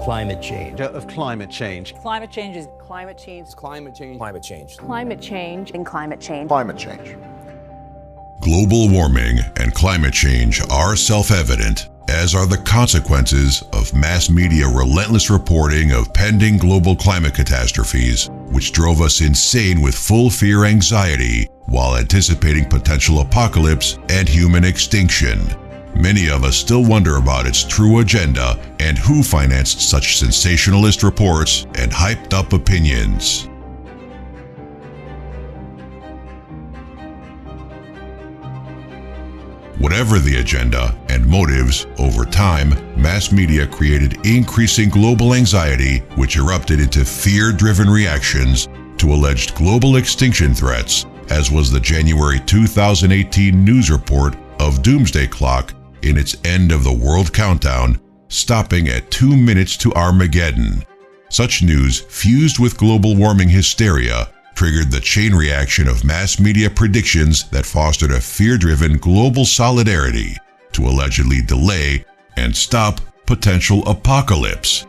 climate change. Of climate change. Climate change is climate change. Climate change. Climate change. Climate change and climate change. Climate change. Global warming and climate change are self-evident, as are the consequences of mass media relentless reporting of pending global climate catastrophes, which drove us insane with full fear anxiety while anticipating potential apocalypse and human extinction. Many of us still wonder about its true agenda and who financed such sensationalist reports and hyped-up opinions. Whatever the agenda and motives, over time, mass media created increasing global anxiety, which erupted into fear-driven reactions to alleged global extinction threats, as was the January 2018 news report of Doomsday Clock in its end of the world countdown, stopping at 2 minutes to Armageddon. Such news, fused with global warming hysteria, triggered the chain reaction of mass media predictions that fostered a fear-driven global solidarity to allegedly delay and stop potential apocalypse.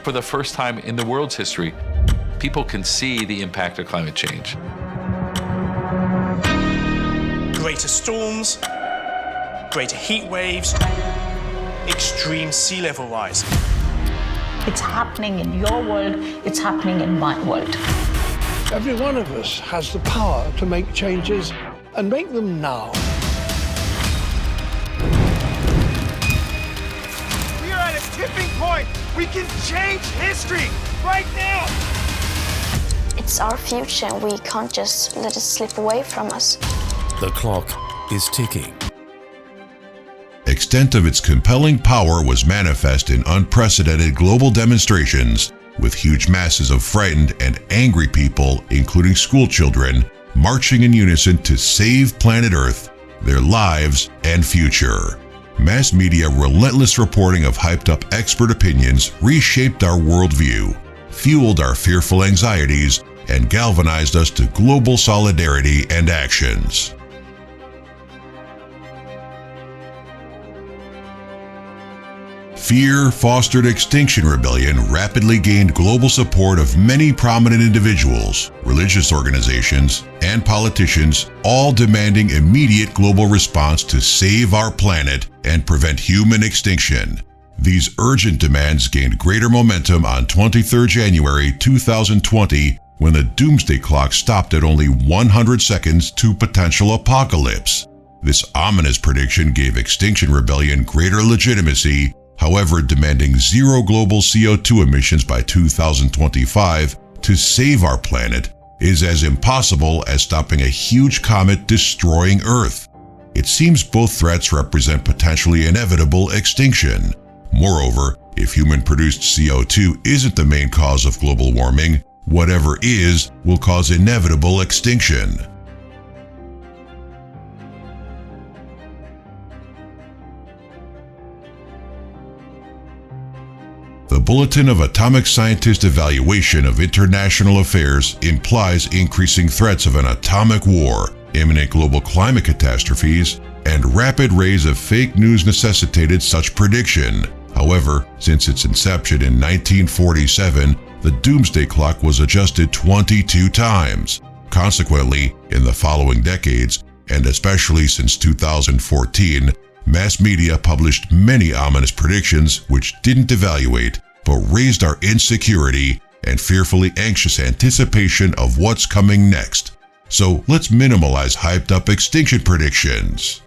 For the first time in the world's history, people can see the impact of climate change. Greater storms, greater heat waves, extreme sea level rise. It's happening in your world, it's happening in my world. Every one of us has the power to make changes and make them now. We are at a tipping point. We can change history right now. It's our future and we can't just let it slip away from us. The clock is ticking. Extent of its compelling power was manifest in unprecedented global demonstrations, with huge masses of frightened and angry people, including school children, marching in unison to save planet Earth, their lives, and future. Mass media relentless reporting of hyped-up expert opinions reshaped our worldview, fueled our fearful anxieties, and galvanized us to global solidarity and actions. Fear fostered Extinction Rebellion rapidly gained global support of many prominent individuals, religious organizations, and politicians, all demanding immediate global response to save our planet and prevent human extinction. These urgent demands gained greater momentum on 23 January 2020 when the Doomsday Clock stopped at only 100 seconds to potential apocalypse. This ominous prediction gave Extinction Rebellion greater legitimacy. However, demanding zero global CO2 emissions by 2025 to save our planet is as impossible as stopping a huge comet destroying Earth. It seems both threats represent potentially inevitable extinction. Moreover, if human-produced CO2 isn't the main cause of global warming, whatever is will cause inevitable extinction. The Bulletin of Atomic Scientist Evaluation of International Affairs implies increasing threats of an atomic war, imminent global climate catastrophes, and rapid rise of fake news necessitated such prediction. However, since its inception in 1947, the Doomsday Clock was adjusted 22 times. Consequently, in the following decades, and especially since 2014, mass media published many ominous predictions which didn't evaluate, but raised our insecurity and fearfully anxious anticipation of what's coming next. So let's minimalize hyped-up extinction predictions.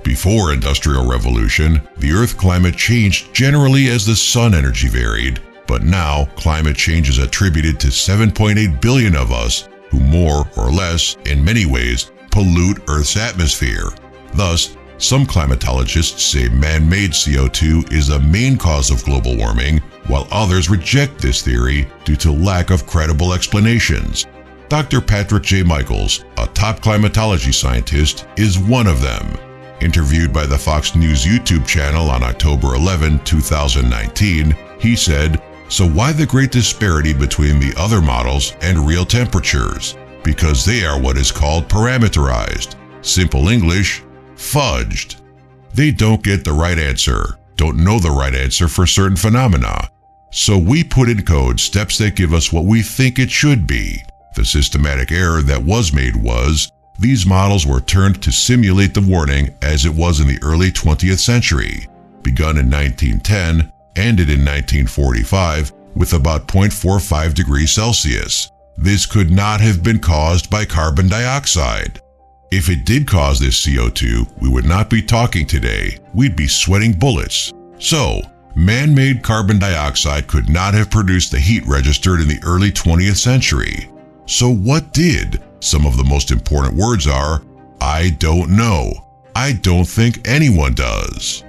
Before Industrial Revolution, the Earth climate changed generally as the sun energy varied, but now climate change is attributed to 7.8 billion of us who more or less, in many ways, pollute Earth's atmosphere. Thus, some climatologists say man-made CO2 is the main cause of global warming, while others reject this theory due to lack of credible explanations. Dr. Patrick J. Michaels, a top climatology scientist, is one of them. Interviewed by the Fox News YouTube channel on October 11, 2019, he said, "So why the great disparity between the other models and real temperatures? because they are what is called parameterized. Simple English, fudged. They don't get the right answer, don't know the right answer for certain phenomena. So we put in code steps that give us what we think it should be. The systematic error that was made was, these models were turned to simulate the warning as it was in the early 20th century, begun in 1910, ended in 1945, with about 0.45 degrees Celsius. This could not have been caused by carbon dioxide. If it did cause this CO2, we would not be talking today, we'd be sweating bullets. So, man-made carbon dioxide could not have produced the heat registered in the early 20th century. So what did? Some of the most important words are, I don't know. I don't think anyone does.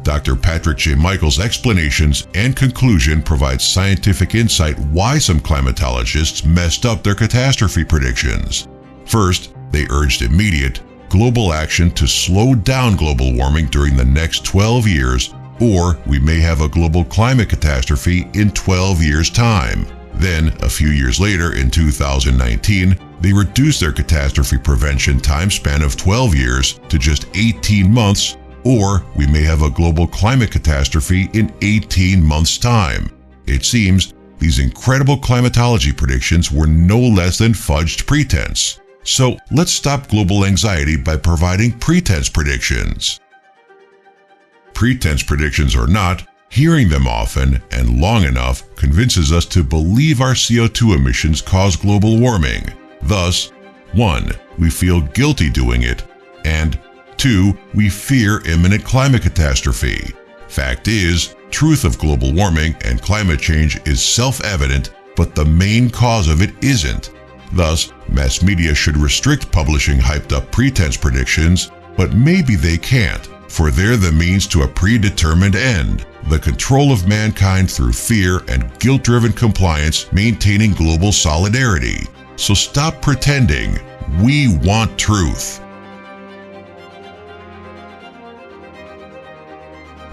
Dr. Patrick J. Michael's explanations and conclusion provide scientific insight why some climatologists messed up their catastrophe predictions. First, they urged immediate, global action to slow down global warming during the next 12 years, or we may have a global climate catastrophe in 12 years' time. Then, a few years later, in 2019, they reduced their catastrophe prevention time span of 12 years to just 18 months, or we may have a global climate catastrophe in 18 months' time. It seems these incredible climatology predictions were no less than fudged pretense. So let's stop global anxiety by providing pretense predictions. Pretense predictions or not, hearing them often and long enough convinces us to believe our CO2 emissions cause global warming. Thus, 1. We feel guilty doing it, and 2. We fear imminent climate catastrophe. Fact is, truth of global warming and climate change is self-evident, but the main cause of it isn't. Thus, mass media should restrict publishing hyped-up pretense predictions, but maybe they can't, for they're the means to a predetermined end, the control of mankind through fear and guilt-driven compliance, maintaining global solidarity. So stop pretending. We want truth.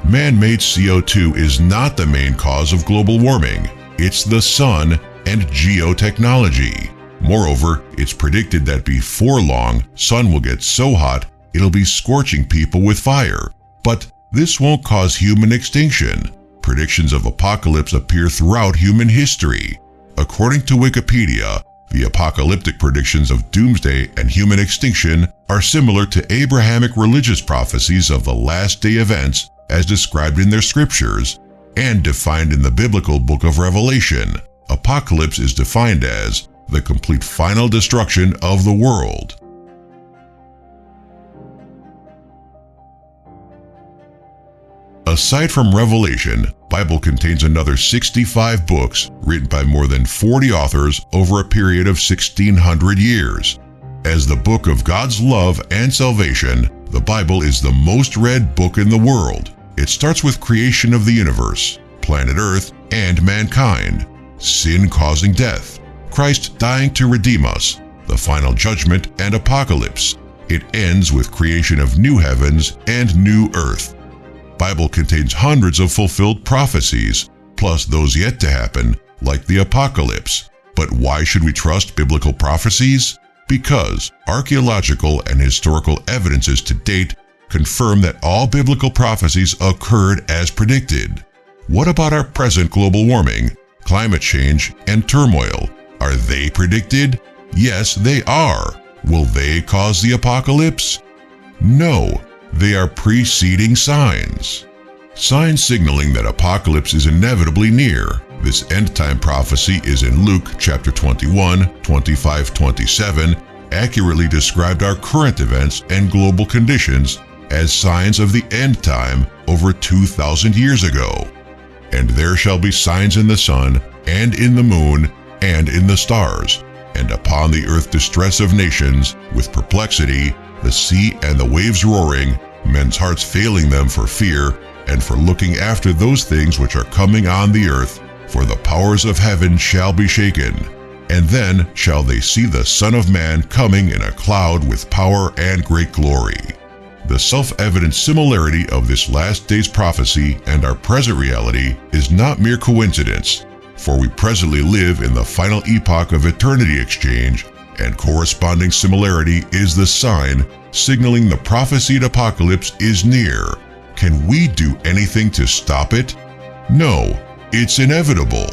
Man-made CO2 is not the main cause of global warming. It's the sun and geotechnology. Moreover, it's predicted that before long, sun will get so hot it'll be scorching people with fire. But this won't cause human extinction. Predictions of apocalypse appear throughout human history. According to Wikipedia, the apocalyptic predictions of doomsday and human extinction are similar to Abrahamic religious prophecies of the last day events as described in their scriptures and defined in the biblical book of Revelation. Apocalypse is defined as the complete final destruction of the world. Aside from Revelation, Bible contains another 65 books written by more than 40 authors over a period of 1,600 years. As the book of God's love and salvation, the Bible is the most read book in the world. It starts with creation of the universe, planet Earth, and mankind, sin causing death, Christ dying to redeem us, the final judgment and apocalypse. It ends with creation of new heavens and new earth. Bible contains hundreds of fulfilled prophecies, plus those yet to happen, like the apocalypse. But why should we trust biblical prophecies? Because archaeological and historical evidences to date confirm that all biblical prophecies occurred as predicted. What about our present global warming, climate change, and turmoil? Are they predicted? Yes, they are. Will they cause the apocalypse? No. They are preceding signs. Signs signaling that apocalypse is inevitably near. This end-time prophecy is in Luke chapter 21, 25-27, accurately described our current events and global conditions as signs of the end time over 2,000 years ago. And there shall be signs in the sun, and in the moon, and in the stars, and upon the earth distress of nations, with perplexity, the sea and the waves roaring, men's hearts failing them for fear, and for looking after those things which are coming on the earth, for the powers of heaven shall be shaken. And then shall they see the Son of Man coming in a cloud with power and great glory. The self-evident similarity of this last day's prophecy and our present reality is not mere coincidence, for we presently live in the final epoch of eternity exchange, and corresponding similarity is the sign signaling the prophesied apocalypse is near. Can we do anything to stop it? No, it's inevitable.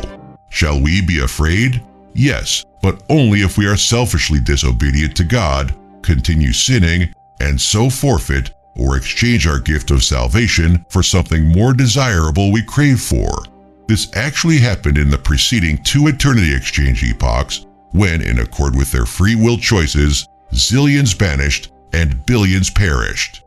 Shall we be afraid? Yes, but only if we are selfishly disobedient to God, continue sinning, and so forfeit or exchange our gift of salvation for something more desirable we crave for. This actually happened in the preceding two eternity exchange epochs, when, in accord with their free will choices, zillions vanished and billions perished.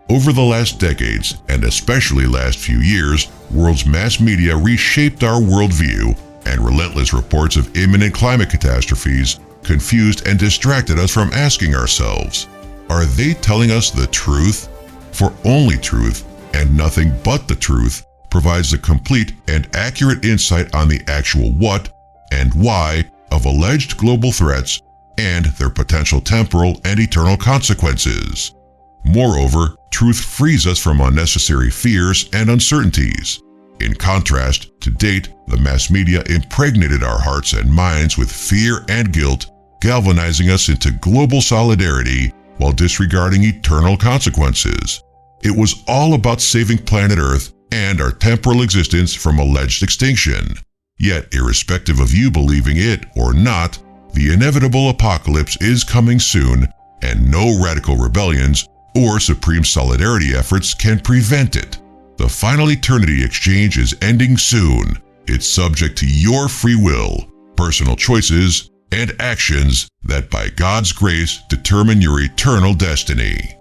Over the last decades, and especially last few years, world's mass media reshaped our worldview, and relentless reports of imminent climate catastrophes confused and distracted us from asking ourselves, are they telling us the truth? For only truth, and nothing but the truth, provides a complete and accurate insight on the actual what and why of alleged global threats and their potential temporal and eternal consequences. Moreover, truth frees us from unnecessary fears and uncertainties. In contrast, to date, the mass media impregnated our hearts and minds with fear and guilt, galvanizing us into global solidarity while disregarding eternal consequences. It was all about saving planet Earth and our temporal existence from alleged extinction. Yet, irrespective of you believing it or not, the inevitable apocalypse is coming soon, and no radical rebellions or supreme solidarity efforts can prevent it. The final eternity exchange is ending soon. It's subject to your free will, personal choices, and actions that by God's grace determine your eternal destiny.